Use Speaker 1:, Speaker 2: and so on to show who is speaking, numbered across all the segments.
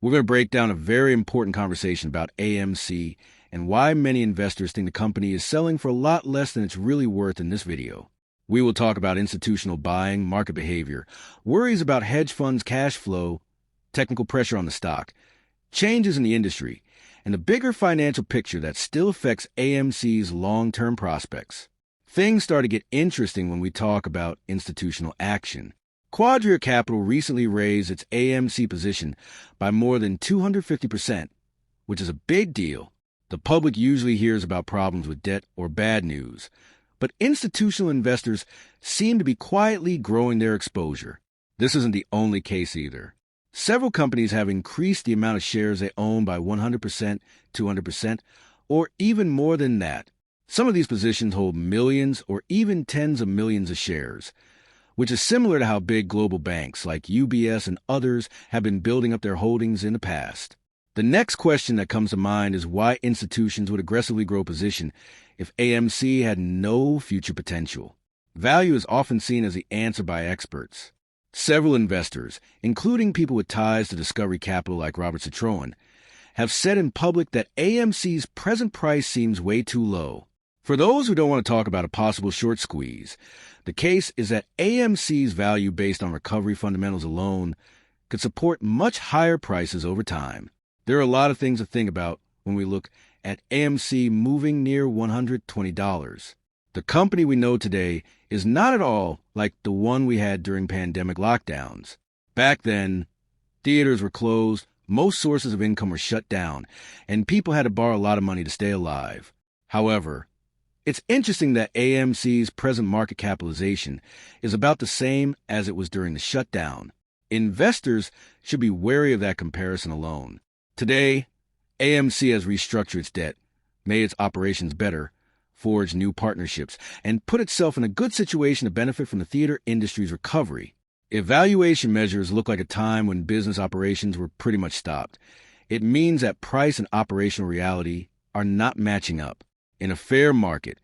Speaker 1: We're going to break down a very important conversation about AMC and why many investors think the company is selling for a lot less than it's really worth in this video. We will talk about institutional buying, market behavior, worries about hedge funds' cash flow, technical pressure on the stock, changes in the industry, and the bigger financial picture that still affects AMC's long-term prospects. Things start to get interesting when we talk about institutional action. Quadria Capital recently raised its AMC position by more than 250%, which is a big deal. The public usually hears about problems with debt or bad news, but institutional investors seem to be quietly growing their exposure. This isn't the only case either. Several companies have increased the amount of shares they own by 100%, 200%, or even more than that. Some of these positions hold millions or even tens of millions of shares, which is similar to how big global banks like UBS and others have been building up their holdings in the past. The next question that comes to mind is why institutions would aggressively grow position if AMC had no future potential. Value is often seen as the answer by experts. Several investors, including people with ties to Discovery Capital like Robert Citroen, have said in public that AMC's present price seems way too low. For those who don't want to talk about a possible short squeeze, the case is that AMC's value based on recovery fundamentals alone could support much higher prices over time. There are a lot of things to think about when we look at AMC moving near $120. The company we know today is not at all like the one we had during pandemic lockdowns. Back then, theaters were closed, most sources of income were shut down, and people had to borrow a lot of money to stay alive. However, it's interesting that AMC's present market capitalization is about the same as it was during the shutdown. Investors should be wary of that comparison alone. Today, AMC has restructured its debt, made its operations better, forged new partnerships, and put itself in a good situation to benefit from the theater industry's recovery. If valuation measures look like a time when business operations were pretty much stopped, it means that price and operational reality are not matching up. In a fair market,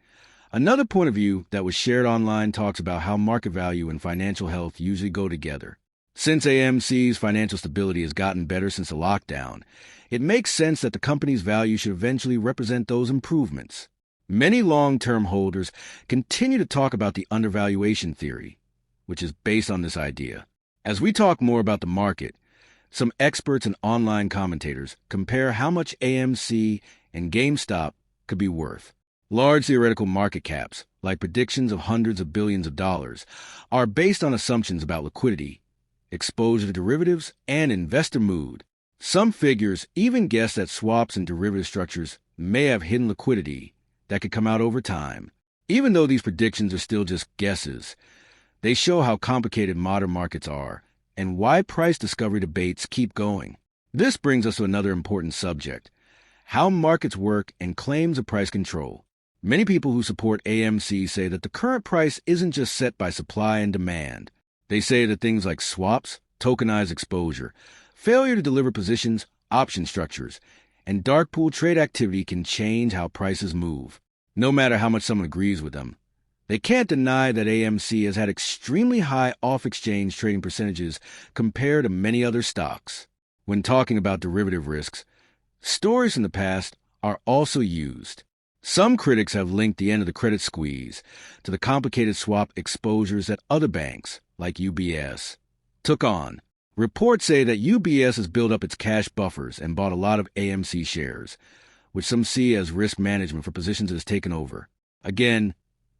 Speaker 1: another point of view that was shared online talks about how market value and financial health usually go together. Since AMC's financial stability has gotten better since the lockdown, it makes sense that the company's value should eventually represent those improvements. Many long-term holders continue to talk about the undervaluation theory, which is based on this idea. As we talk more about the market, some experts and online commentators compare how much AMC and GameStop could be worth. Large theoretical market caps, like predictions of hundreds of billions of dollars, are based on assumptions about liquidity, exposure to derivatives, and investor mood. Some figures even guess that swaps and derivative structures may have hidden liquidity that could come out over time. Even though these predictions are still just guesses, they show how complicated modern markets are and why price discovery debates keep going. This brings us to another important subject: how markets work and claims of price control. Many people who support AMC say that the current price isn't just set by supply and demand. They say that things like swaps, tokenized exposure, failure to deliver positions, option structures, and dark pool trade activity can change how prices move. No matter how much someone agrees with them, they can't deny that AMC has had extremely high off-exchange trading percentages compared to many other stocks. When talking about derivative risks, stories from the past are also used. Some critics have linked the end of the credit squeeze to the complicated swap exposures that other banks, like UBS, took on. Reports say that UBS has built up its cash buffers and bought a lot of AMC shares, which some see as risk management for positions it has taken over. Again,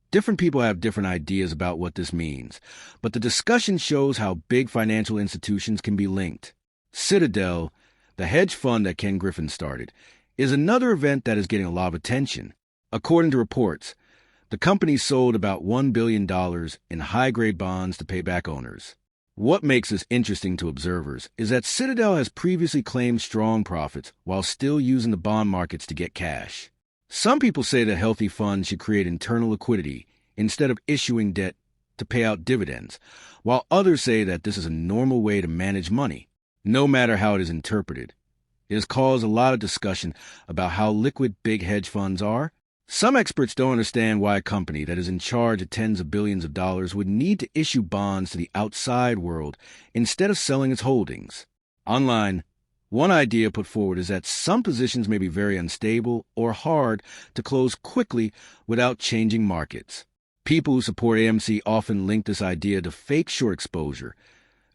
Speaker 1: different people have different ideas about what this means, but the discussion shows how big financial institutions can be linked. Citadel, the hedge fund that Ken Griffin started, is another event that is getting a lot of attention. According to reports, the company sold about $1 billion in high-grade bonds to pay back owners. What makes this interesting to observers is that Citadel has previously claimed strong profits while still using the bond markets to get cash. Some people say that healthy funds should create internal liquidity instead of issuing debt to pay out dividends, while others say that this is a normal way to manage money. No matter how it is interpreted, it has caused a lot of discussion about how liquid big hedge funds are. Some experts don't understand why a company that is in charge of tens of billions of dollars would need to issue bonds to the outside world instead of selling its holdings. Online, One idea put forward is that some positions may be very unstable or hard to close quickly without changing markets. People who support AMC often link this idea to fake short exposure,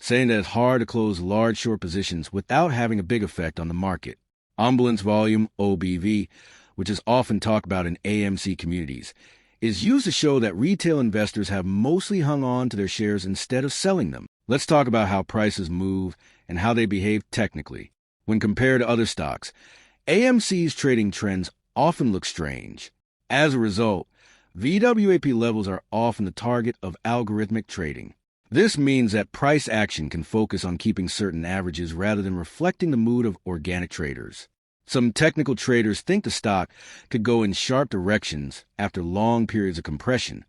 Speaker 1: saying that it's hard to close large short positions without having a big effect on the market. Ambulance volume, OBV, which is often talked about in AMC communities, is used to show that retail investors have mostly hung on to their shares instead of selling them. Let's talk about how prices move and how they behave technically. When compared to other stocks, AMC's trading trends often look strange. As a result, VWAP levels are often the target of algorithmic trading. This means that price action can focus on keeping certain averages rather than reflecting the mood of organic traders. Some technical traders think the stock could go in sharp directions after long periods of compression,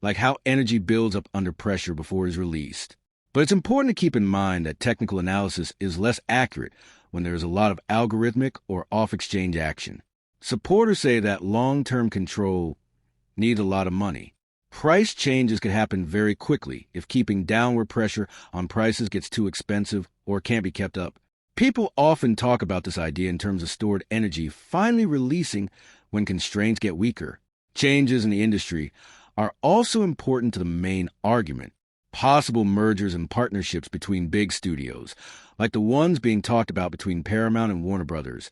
Speaker 1: like how energy builds up under pressure before it is released. But it's important to keep in mind that technical analysis is less accurate when there is a lot of algorithmic or off-exchange action. Supporters say that long-term control needs a lot of money. Price changes could happen very quickly if keeping downward pressure on prices gets too expensive or can't be kept up. People often talk about this idea in terms of stored energy finally releasing when constraints get weaker. Changes in the industry are also important to the main argument. Possible mergers and partnerships between big studios, like the ones being talked about between Paramount and Warner Brothers,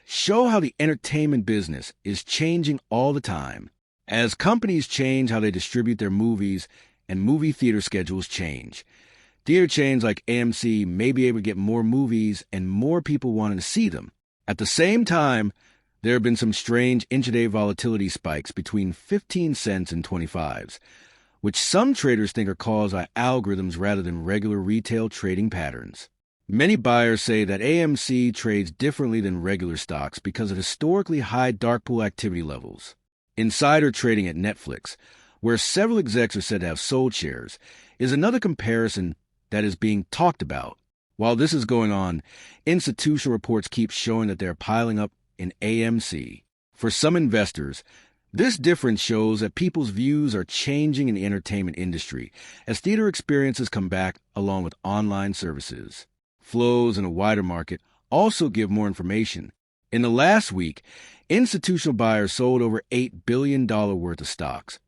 Speaker 1: show how the entertainment business is changing all the time. As companies change how they distribute their movies and movie theater schedules change, theater chains like AMC may be able to get more movies and more people wanting to see them. At the same time, there have been some strange intraday volatility spikes between 15 cents and 25s, which some traders think are caused by algorithms rather than regular retail trading patterns. Many buyers say that AMC trades differently than regular stocks because of historically high dark pool activity levels. Insider trading at Netflix, where several execs are said to have sold shares, is another comparison that is being talked about. While this is going on, institutional reports keep showing that they're piling up in AMC. For some investors, this difference shows that people's views are changing in the entertainment industry as theater experiences come back along with online services. Flows in a wider market also give more information. In the last week, institutional buyers sold over $8 billion worth of stocks,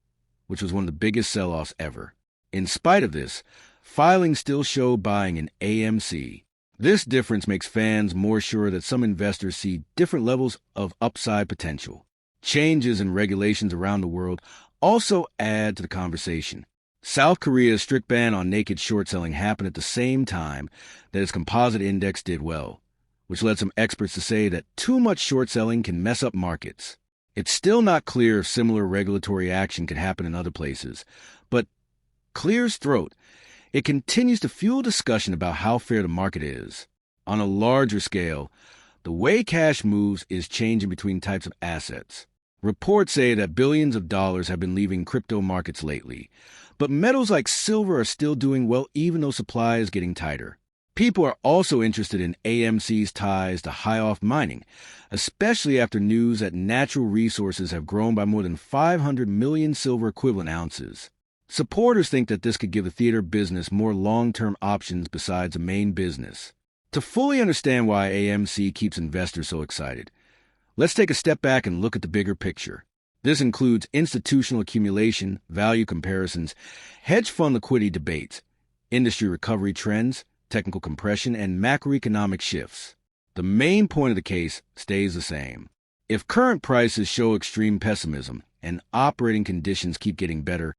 Speaker 1: which was one of the biggest sell-offs ever. In spite of this, filings still show buying in AMC. This difference makes fans more sure that some investors see different levels of upside potential. Changes in regulations around the world also add to the conversation. South Korea's strict ban on naked short selling happened at the same time that its composite index did well, which led some experts to say that too much short selling can mess up markets. It's still not clear if similar regulatory action could happen in other places, but clear as throat, it continues to fuel discussion about how fair the market is. On a larger scale, the way cash moves is changing between types of assets. Reports say that billions of dollars have been leaving crypto markets lately, but metals like silver are still doing well even though supply is getting tighter. People are also interested in AMC's ties to high-off mining, especially after news that natural resources have grown by more than 500 million silver equivalent ounces. Supporters think that this could give the theater business more long-term options besides the main business. To fully understand why AMC keeps investors so excited, let's take a step back and look at the bigger picture. This includes institutional accumulation, value comparisons, hedge fund liquidity debates, industry recovery trends, technical compression, and macroeconomic shifts. The main point of the case stays the same. If current prices show extreme pessimism and operating conditions keep getting better,